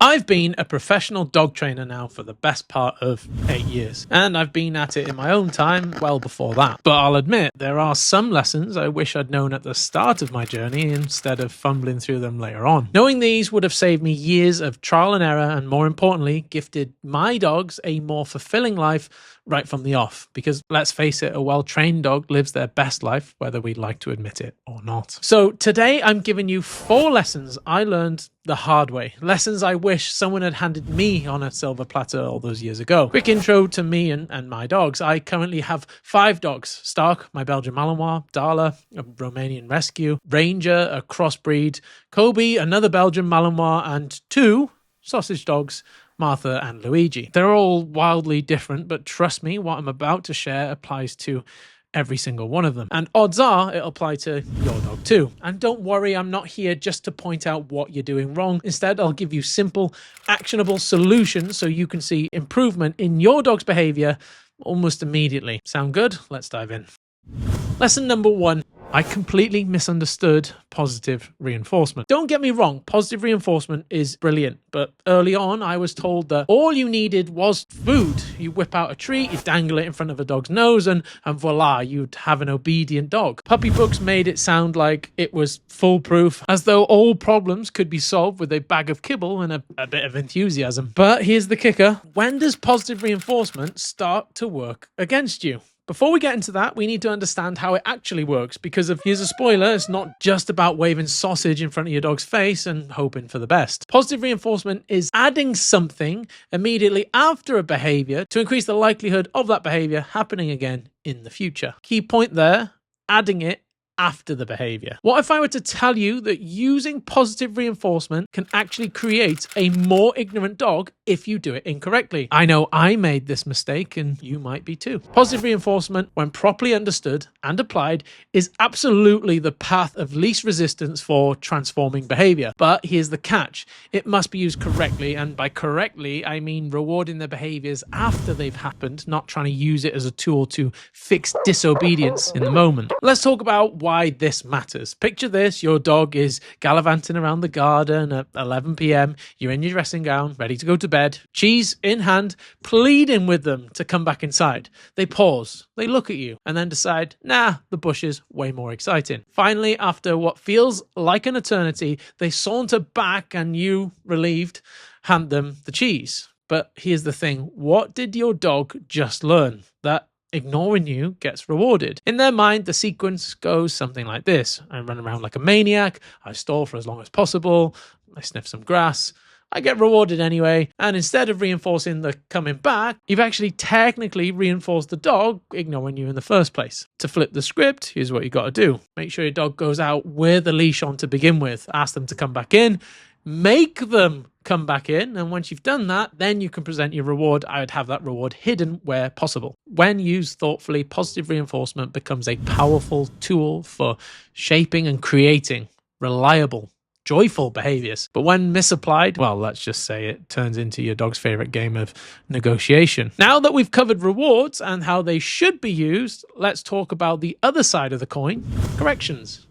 I've been a professional dog trainer now for the best part of 8 years, and I've been at it in my own time well before that. But I'll admit, there are some lessons I wish I'd known at the start of my journey instead of fumbling through them later on. Knowing these would have saved me years of trial and error, and more importantly, gifted my dogs a more fulfilling life right from the off. Because let's face it, a well-trained dog lives their best life, whether we'd like to admit it or not. So today I'm giving you 4 lessons I learned the hard way. Lessons I wish someone had handed me on a silver platter all those years ago. Quick intro to me and my dogs. I currently have 5 dogs. Stark, my Belgian Malinois, Darla, a Romanian rescue, Ranger, a crossbreed, Kobe, another Belgian Malinois, and 2 sausage dogs, Martha and Luigi. They're all wildly different, but trust me, what I'm about to share applies to every single one of them. And odds are it'll apply to your dog too. And don't worry, I'm not here just to point out what you're doing wrong. Instead, I'll give you simple, actionable solutions so you can see improvement in your dog's behavior almost immediately. Sound good? Let's dive in. Lesson number 1. I completely misunderstood positive reinforcement. Don't get me wrong, positive reinforcement is brilliant, but early on I was told that all you needed was food. You whip out a treat, you dangle it in front of a dog's nose, and voila, you'd have an obedient dog. Puppy books made it sound like it was foolproof, as though all problems could be solved with a bag of kibble and a bit of enthusiasm. But here's the kicker: when does positive reinforcement start to work against you? Before we get into that, we need to understand how it actually works, because here's a spoiler, it's not just about waving sausage in front of your dog's face and hoping for the best. Positive reinforcement is adding something immediately after a behavior to increase the likelihood of that behavior happening again in the future. Key point there, adding it after the behavior. What if I were to tell you that using positive reinforcement can actually create a more ignorant dog if you do it incorrectly? I know I made this mistake, and you might be too. Positive reinforcement, when properly understood and applied, is absolutely the path of least resistance for transforming behavior. But here's the catch: it must be used correctly, and by correctly I mean rewarding the behaviors after they've happened, not trying to use it as a tool to fix disobedience in the moment. Let's talk about why this matters. Picture this: your dog is gallivanting around the garden at 11 p.m. You're in your dressing gown, ready to go to bed, cheese in hand, pleading with them to come back inside. They pause, they look at you, and then decide, nah, the bush is way more exciting. Finally, after what feels like an eternity, they saunter back and you, relieved, hand them the cheese. But here's the thing: what did your dog just learn? That ignoring you gets rewarded. In their mind, the sequence goes something like this: I run around like a maniac, I stall for as long as possible, I sniff some grass, I get rewarded anyway. And instead of reinforcing the coming back, you've actually technically reinforced the dog ignoring you in the first place. To flip the script, here's what you got to do: make sure your dog goes out with a leash on to begin with, ask them to come back in, make them come back in, and once you've done that, then you can present your reward. I would have that reward hidden where possible. When used thoughtfully, positive reinforcement becomes a powerful tool for shaping and creating reliable, joyful behaviors. But when misapplied, well, let's just say it turns into your dog's favorite game of negotiation. Now that we've covered rewards and how they should be used, let's talk about the other side of the coin: corrections.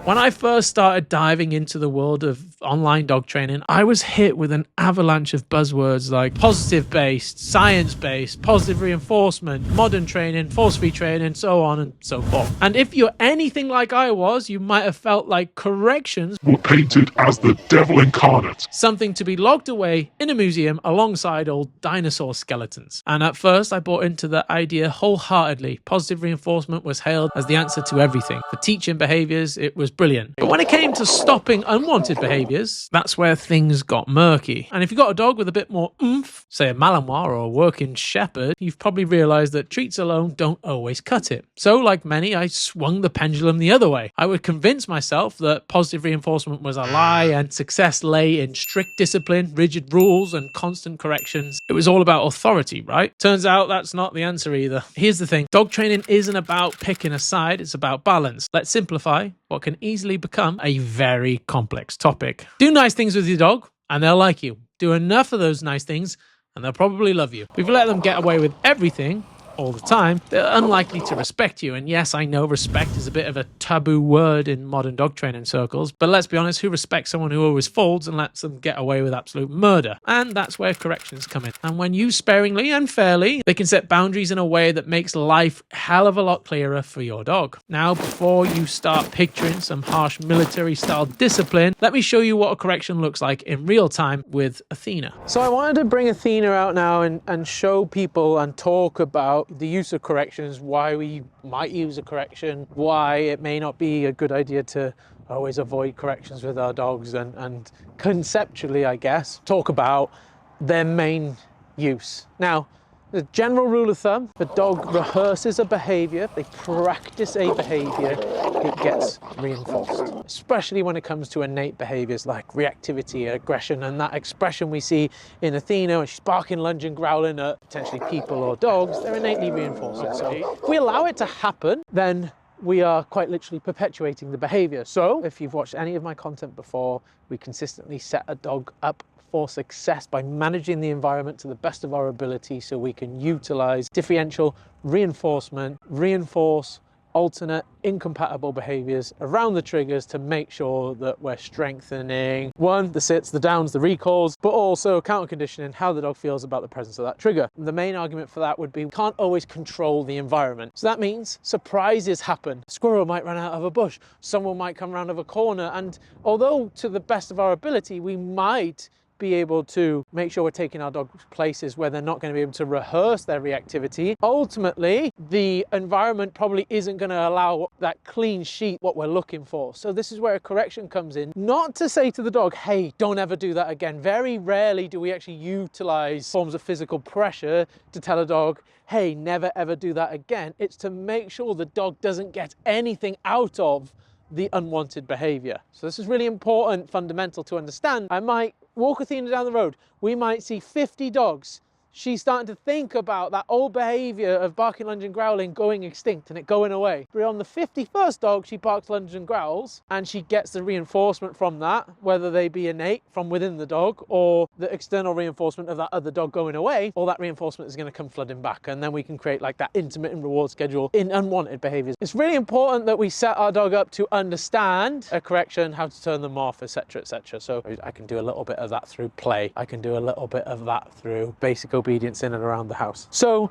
When I first started diving into the world of online dog training, I was hit with an avalanche of buzzwords like positive-based, science-based, positive reinforcement, modern training, force-free training, so on and so forth. And if you're anything like I was, you might have felt like corrections were painted as the devil incarnate, something to be locked away in a museum alongside old dinosaur skeletons. And at first, I bought into the idea wholeheartedly. Positive reinforcement was hailed as the answer to everything. For teaching behaviors, it was brilliant. But when it came to stopping unwanted behaviors, that's where things got murky. And if you've got a dog with a bit more oomph, say a Malinois or a working shepherd, you've probably realized that treats alone don't always cut it. So, like many, I swung the pendulum the other way. I would convince myself that positive reinforcement was a lie and success lay in strict discipline, rigid rules, and constant corrections. It was all about authority, right? Turns out that's not the answer either. Here's the thing: dog training isn't about picking a side, it's about balance. Let's simplify what can easily become a very complex topic. Do nice things with your dog and they'll like you. Do enough of those nice things and they'll probably love you. If you let them get away with everything, all the time, they're unlikely to respect you. And yes, I know respect is a bit of a taboo word in modern dog training circles, but let's be honest, who respects someone who always folds and lets them get away with absolute murder? And that's where corrections come in. And when used sparingly and fairly, they can set boundaries in a way that makes life a hell of a lot clearer for your dog. Now, before you start picturing some harsh military-style discipline, let me show you what a correction looks like in real time with Athena. So I wanted to bring Athena out now and show people and talk about the use of corrections, why we might use a correction, why it may not be a good idea to always avoid corrections with our dogs, and conceptually, I guess, talk about their main use. Now, the general rule of thumb, if a dog rehearses a behavior, if they practice a behavior, it gets reinforced, especially when it comes to innate behaviors like reactivity, aggression, and that expression we see in Athena when she's barking, lunging, growling at potentially people or dogs, they're innately reinforcing. So if we allow it to happen, then we are quite literally perpetuating the behavior. So if you've watched any of my content before, we consistently set a dog up for success by managing the environment to the best of our ability so we can utilize differential reinforcement, reinforce alternate incompatible behaviors around the triggers to make sure that we're strengthening one, the sits, the downs, the recalls, but also counter conditioning how the dog feels about the presence of that trigger. The main argument for that would be we can't always control the environment. So that means surprises happen. A squirrel might run out of a bush, someone might come around of a corner, and although to the best of our ability we might be able to make sure we're taking our dog places where they're not going to be able to rehearse their reactivity, ultimately the environment probably isn't going to allow that clean sheet what we're looking for. So this is where a correction comes in, not to say to the dog, hey, don't ever do that again. Very rarely do we actually utilize forms of physical pressure to tell a dog, hey, never ever do that again. It's to make sure the dog doesn't get anything out of the unwanted behavior. So this is really important, fundamental to understand. I might walk Athena down the road. We might see 50 dogs. She's starting to think about that old behavior of barking, lunging, growling going extinct and it going away. But on the 51st dog, she barks, lunges and growls, and she gets the reinforcement from that, whether they be innate from within the dog or the external reinforcement of that other dog going away, all that reinforcement is going to come flooding back, and then we can create like that intermittent reward schedule in unwanted behaviors. It's really important that we set our dog up to understand a correction, how to turn them off, etc., etc. So I can do a little bit of that through play. I can do a little bit of that through basic obedience in and around the house. So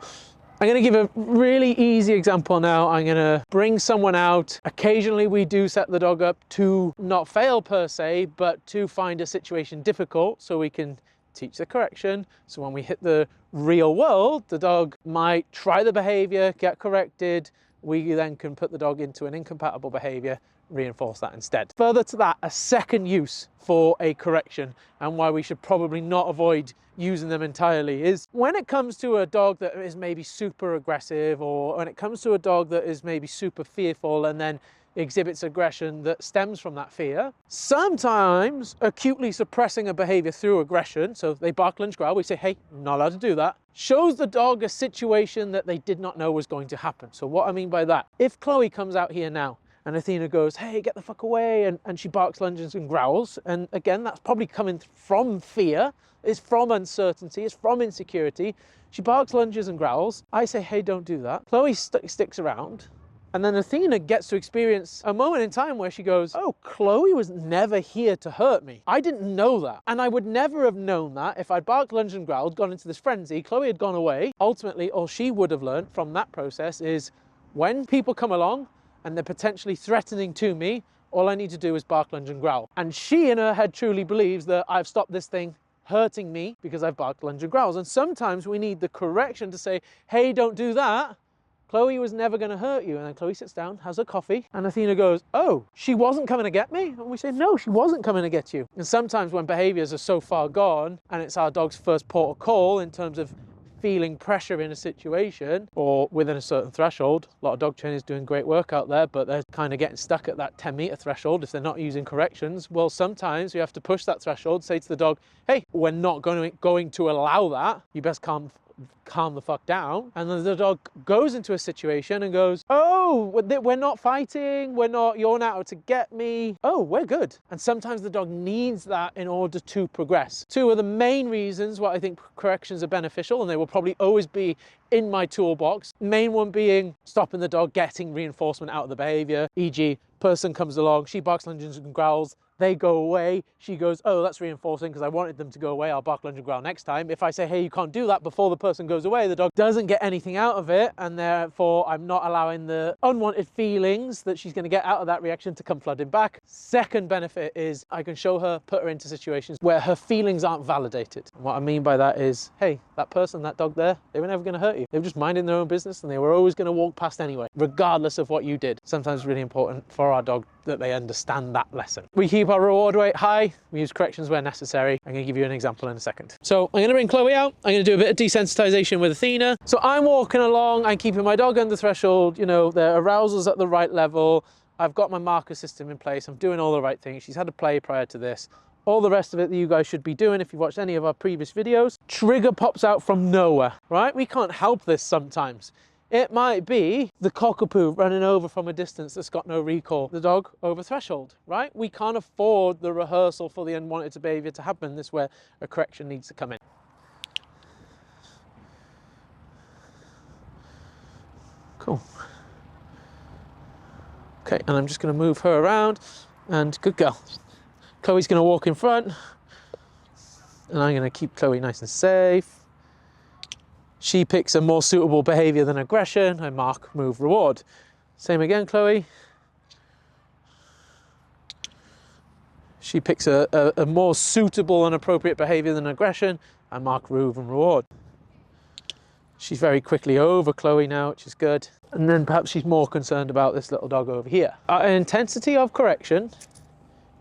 I'm going to give a really easy example now. I'm going to bring someone out. Occasionally we do set the dog up to not fail per se, but to find a situation difficult so we can teach the correction. So when we hit the real world, the dog might try the behavior, get corrected. We then can put the dog into an incompatible behavior, reinforce that instead. Further to that, a second use for a correction and why we should probably not avoid using them entirely is when it comes to a dog that is maybe super aggressive, or when it comes to a dog that is maybe super fearful and then exhibits aggression that stems from that fear. Sometimes acutely suppressing a behavior through aggression, so they bark, lunge, growl, we say, hey, not allowed to do that, shows the dog a situation that they did not know was going to happen. So what I mean by that, if Chloe comes out here now and Athena goes, hey, get the fuck away, and she barks, lunges and growls, and again, that's probably coming from fear, it's from uncertainty, it's from insecurity. She barks, lunges and growls. I say, hey, don't do that. Chloe sticks around, and then Athena gets to experience a moment in time where she goes, oh, Chloe was never here to hurt me. I didn't know that. And I would never have known that if I'd barked, lunged and growled, gone into this frenzy, Chloe had gone away. Ultimately, all she would have learned from that process is when people come along and they're potentially threatening to me, all I need to do is bark, lunge and growl. And she in her head truly believes that I've stopped this thing hurting me because I've barked, lunged and growls. And sometimes we need the correction to say, hey, don't do that. Chloe was never going to hurt you. And then Chloe sits down, has her coffee, and Athena goes, oh, she wasn't coming to get me? And we say, no, she wasn't coming to get you. And sometimes when behaviors are so far gone and it's our dog's first port of call in terms of feeling pressure in a situation or within a certain threshold, a lot of dog trainers doing great work out there, but they're kind of getting stuck at that 10-meter threshold if they're not using corrections. Well, sometimes you have to push that threshold, say to the dog, hey, we're not going to allow that. You best calm calm the fuck down. And then the dog goes into a situation and goes, oh, we're not fighting, you're not out to get me. Oh, we're good. And sometimes the dog needs that in order to progress. Two of the main reasons why I think corrections are beneficial, and they will probably always be in my toolbox. Main one being stopping the dog getting reinforcement out of the behavior, e.g. person comes along, she barks, lunges and growls, they go away, she goes, oh, that's reinforcing because I wanted them to go away, I'll bark, lunge and growl next time. If I say, hey, you can't do that before the person goes away, the dog doesn't get anything out of it, and therefore I'm not allowing the unwanted feelings that she's going to get out of that reaction to come flooding back. Second benefit is I can show her, put her into situations where her feelings aren't validated. And what I mean by that is, hey, that person, that dog there, they were never going to hurt you. They were just minding their own business and they were always going to walk past anyway, regardless of what you did. Sometimes it's really important for our dog that they understand that lesson. We keep our reward rate high. We use corrections where necessary. I'm going to give you an example in a second. So I'm going to bring Chloe out. I'm going to do a bit of desensitization with Athena. So I'm walking along. I'm keeping my dog under threshold. You know, their arousal's at the right level. I've got my marker system in place. I'm doing all the right things. She's had a play prior to this. All the rest of it that you guys should be doing if you've watched any of our previous videos. Trigger pops out from nowhere, right? We can't help this sometimes. It might be the cockapoo running over from a distance that's got no recall, the dog over threshold, right? We can't afford the rehearsal for the unwanted behavior to happen. This is where a correction needs to come in. Cool. Okay, and I'm just going to move her around, and good girl. Chloe's going to walk in front, and I'm going to keep Chloe nice and safe. She picks a more suitable behavior than aggression. I mark, move, reward. Same again, Chloe. She picks a more suitable and appropriate behavior than aggression. I mark, move, and reward. She's very quickly over Chloe now, which is good. And then perhaps she's more concerned about this little dog over here. Our intensity of correction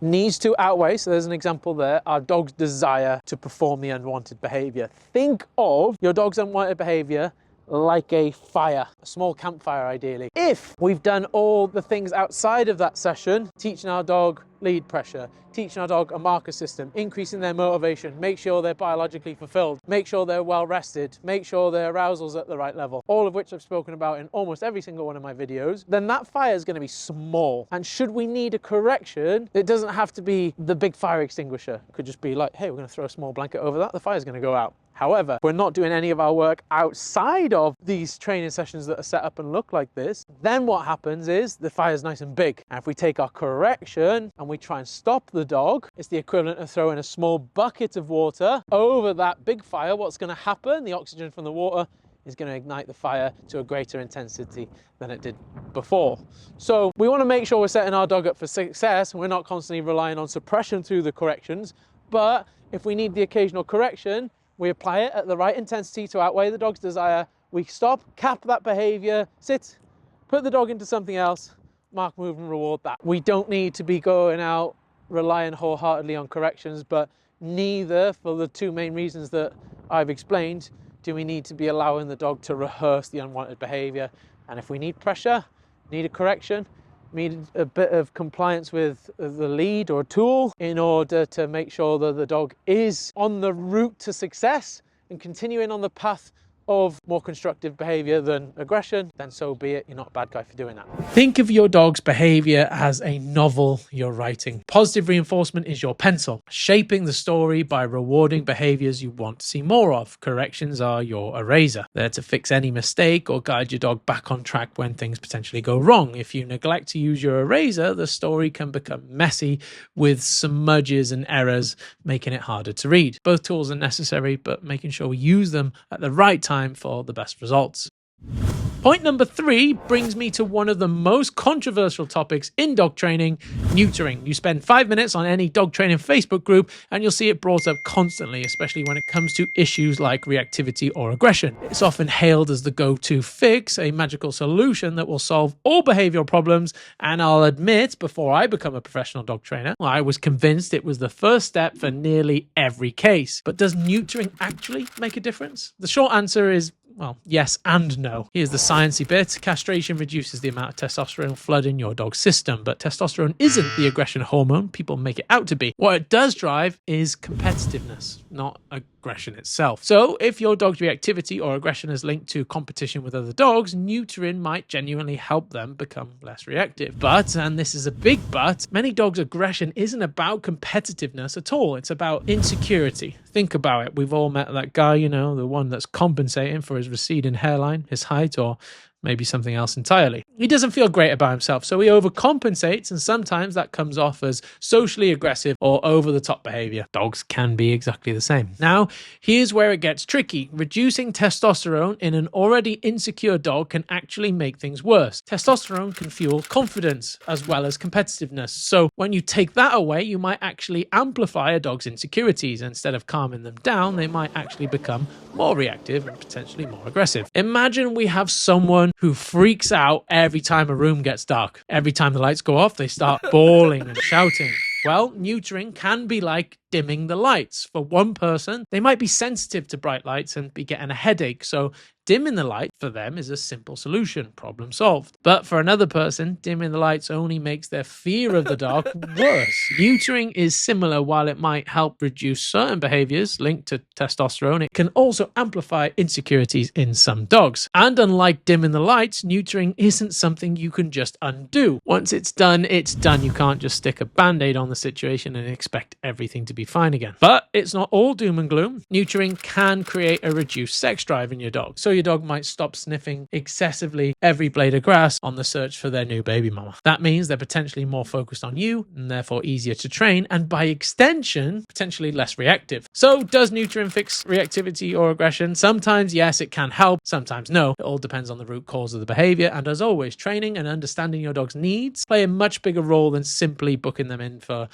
needs to outweigh, so there's an example there, our dog's desire to perform the unwanted behavior. Think of your dog's unwanted behavior like a fire, a small campfire ideally. If we've done all the things outside of that session, teaching our dog lead pressure, teaching our dog a marker system, increasing their motivation, make sure they're biologically fulfilled, make sure they're well rested, make sure their arousal's at the right level, all of which I've spoken about in almost every single one of my videos, then that fire is going to be small. And should we need a correction, it doesn't have to be the big fire extinguisher. It could just be like, hey, we're going to throw a small blanket over that, the fire's going to go out. However, we're not doing any of our work outside of these training sessions that are set up and look like this. Then what happens is the fire's nice and big. And if we take our correction and we try and stop the dog, it's the equivalent of throwing a small bucket of water over that big fire. What's going to happen? The oxygen from the water is going to ignite the fire to a greater intensity than it did before. So we want to make sure we're setting our dog up for success and we're not constantly relying on suppression through the corrections. But if we need the occasional correction, we apply it at the right intensity to outweigh the dog's desire. We stop, cap that behavior, sit, put the dog into something else, mark, move, and reward that. We don't need to be going out relying wholeheartedly on corrections, but neither, for the two main reasons that I've explained, do we need to be allowing the dog to rehearse the unwanted behavior. And if we need pressure, need a correction, need a bit of compliance with the lead or tool in order to make sure that the dog is on the route to success and continuing on the path of more constructive behavior than aggression, then so be it. You're not a bad guy for doing that. Think of your dog's behavior as a novel you're writing. Positive reinforcement is your pencil, shaping the story by rewarding behaviors you want to see more of. Corrections are your eraser, there to fix any mistake or guide your dog back on track when things potentially go wrong. If you neglect to use your eraser, the story can become messy with smudges and errors, making it harder to read. Both tools are necessary, but making sure we use them at the right time for the best results. Point number 3 brings me to one of the most controversial topics in dog training, neutering. You spend 5 minutes on any dog training Facebook group and you'll see it brought up constantly, especially when it comes to issues like reactivity or aggression. It's often hailed as the go-to fix, a magical solution that will solve all behavioral problems, and I'll admit, before I become a professional dog trainer, I was convinced it was the first step for nearly every case. But does neutering actually make a difference? The short answer is, Well, yes and no. Here's the sciencey bit. Castration reduces the amount of testosterone flood in your dog's system, but testosterone isn't the aggression hormone people make it out to be. What it does drive is competitiveness, not aggression itself. So if your dog's reactivity or aggression is linked to competition with other dogs, neutering might genuinely help them become less reactive. But, and this is a big but, many dogs' aggression isn't about competitiveness at all. It's about insecurity. Think about it. We've all met that guy, you know, the one that's compensating for his receding hairline, his height, or maybe something else entirely. He doesn't feel great about himself, so he overcompensates, and sometimes that comes off as socially aggressive or over-the-top behavior. Dogs can be exactly the same. Now, here's where it gets tricky. Reducing testosterone in an already insecure dog can actually make things worse. Testosterone can fuel confidence as well as competitiveness. So when you take that away, you might actually amplify a dog's insecurities. Instead of calming them down, they might actually become more reactive and potentially more aggressive. Imagine we have someone who freaks out every time a room gets dark. Every time the lights go off, they start bawling and shouting. Well, neutering can be like dimming the lights. For one person, they might be sensitive to bright lights and be getting a headache, so dimming the light for them is a simple solution, problem solved. But for another person, dimming the lights only makes their fear of the dark worse. Neutering is similar. While it might help reduce certain behaviors linked to testosterone, it can also amplify insecurities in some dogs. And unlike dimming the lights, neutering isn't something you can just undo. Once it's done, it's done. You can't just stick a band-aid on the situation and expect everything to be fine again. But it's not all doom and gloom. Neutering can create a reduced sex drive in your dog. So your dog might stop sniffing excessively every blade of grass on the search for their new baby mama. That means they're potentially more focused on you and therefore easier to train, and by extension, potentially less reactive. So does neutering fix reactivity or aggression? Sometimes yes, it can help. Sometimes no. It all depends on the root cause of the behavior. And as always, training and understanding your dog's needs play a much bigger role than simply booking them in for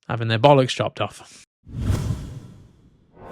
having their bollocks chopped off.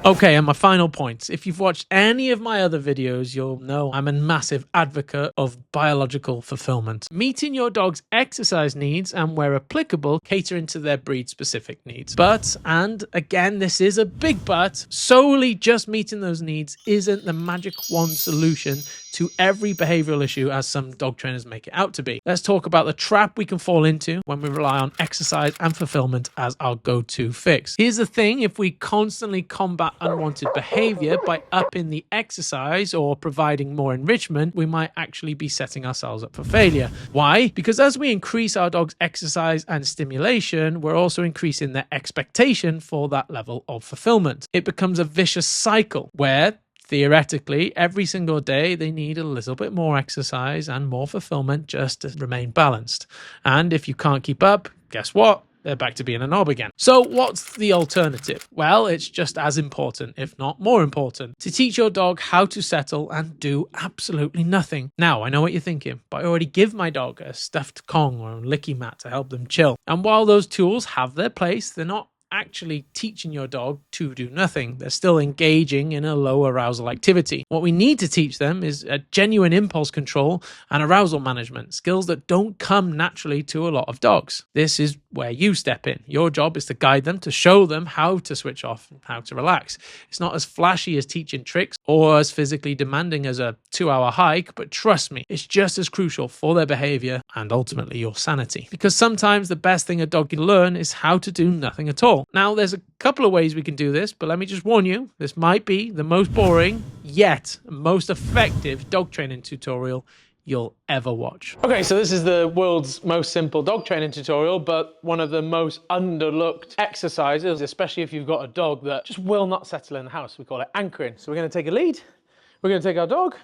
Okay, and my final point. If you've watched any of my other videos, you'll know I'm a massive advocate of biological fulfillment. Meeting your dog's exercise needs and, where applicable, catering to their breed-specific needs. But, and again, this is a big but, solely just meeting those needs isn't the magic wand solution to every behavioral issue as some dog trainers make it out to be. Let's talk about the trap we can fall into when we rely on exercise and fulfillment as our go-to fix. Here's the thing, if we constantly combat unwanted behavior by upping the exercise or providing more enrichment, we might actually be setting ourselves up for failure. Why? Because as we increase our dog's exercise and stimulation, we're also increasing their expectation for that level of fulfillment. It becomes a vicious cycle where theoretically, every single day, they need a little bit more exercise and more fulfillment just to remain balanced. And if you can't keep up, guess what? They're back to being a knob again. So what's the alternative? Well, it's just as important, if not more important, to teach your dog how to settle and do absolutely nothing. Now, I know what you're thinking, but I already give my dog a stuffed Kong or a licky mat to help them chill. And while those tools have their place, they're not actually teaching your dog to do nothing. They're still engaging in a low arousal activity. What we need to teach them is a genuine impulse control and arousal management, skills that don't come naturally to a lot of dogs. This is where you step in. Your job is to guide them, to show them how to switch off and how to relax. It's not as flashy as teaching tricks or as physically demanding as a 2-hour hike, but trust me, it's just as crucial for their behavior and ultimately your sanity. Because sometimes the best thing a dog can learn is how to do nothing at all. Now, there's a couple of ways we can do this, but let me just warn you, this might be the most boring, yet most effective dog training tutorial you'll ever watch. Okay, so this is the world's most simple dog training tutorial, but one of the most underlooked exercises, especially if you've got a dog that just will not settle in the house. We call it anchoring. So we're going to take a lead, we're going to take our dog,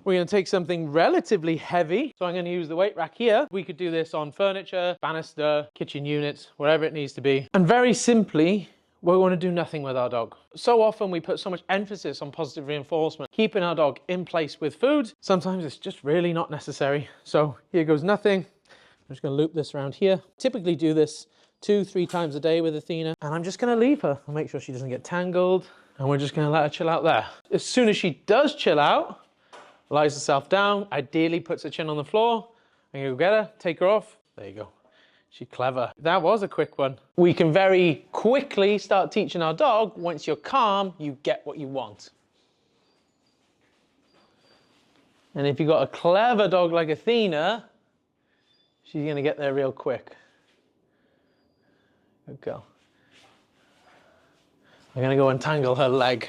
we're going to take something relatively heavy. So I'm going to use the weight rack here. We could do this on furniture, banister, kitchen units, wherever it needs to be. And very simply, we want to do nothing with our dog. So often we put so much emphasis on positive reinforcement, keeping our dog in place with food. Sometimes it's just really not necessary. So here goes nothing. I'm just going to loop this around here. Typically do this 2-3 times a day with Athena. And I'm just going to leave her. I'll make sure she doesn't get tangled. And we're just going to let her chill out there. As soon as she does chill out, lies herself down, ideally puts her chin on the floor. I'm going to go get her, take her off. There you go. She's clever. That was a quick one. We can very quickly start teaching our dog, once you're calm, you get what you want. And if you've got a clever dog like Athena, she's going to get there real quick. Good girl. I'm going to go untangle her leg.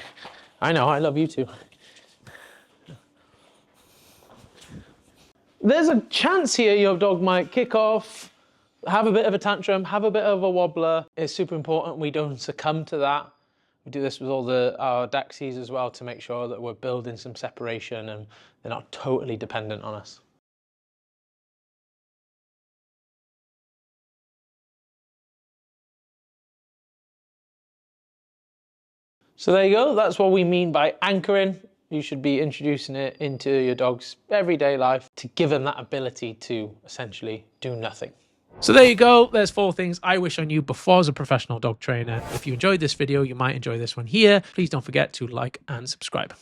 I know, I love you too. There's a chance here your dog might kick off, have a bit of a tantrum, have a bit of a wobbler. It's super important we don't succumb to that. We do this with all our Daxies as well to make sure that we're building some separation and they're not totally dependent on us. So there you go, that's what we mean by anchoring. You should be introducing it into your dog's everyday life to give them that ability to essentially do nothing. So there you go, there's 4 things I wish I knew before I was a professional dog trainer. If you enjoyed this video, you might enjoy this one here. Please don't forget to like and subscribe.